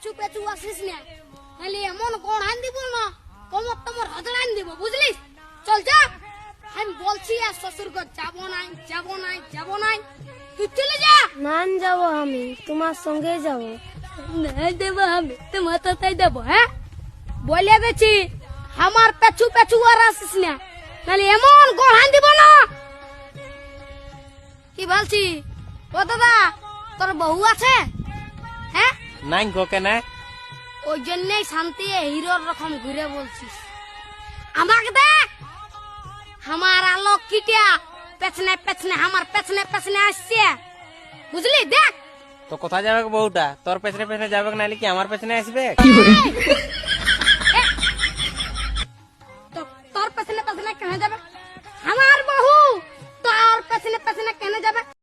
পেছু পেছু আসিস না, নাহলে এমন গড়ান দিব না কোমর তোমার হজড়ান দিব, বুঝলিস? চল যা, আমি বলছি আর শ্বশুর ঘর যাবো নাই, যাবো নাই, যাবো নাই, তুই চলে যা। না যাবো, আমি তোমার সঙ্গে যাব। না দেবো, আমি তোমার তাই দেবো। হ্যাঁ, বলে দিচ্ছি আমার পেছু পেছু আর আসিস না, নাহলে এমন গড়ান দিব না। কি বলছি? ও দাদা, তোর বউ আছে? হ্যাঁ, নাই গো কেন? ওই জন্যই শান্তি হিরোর রকম ঘুরে বলছিস। আমাকে দেখ, আমার আলোক কিটিয়া পেছনে পেছনে আমার পেছনে পেছনে আসছে, বুঝলি? দেখ তো কোথায় যাবে বউটা? তোর পেছনে পেছনে যাবে নাহলে কি আমার পেছনে আসবে?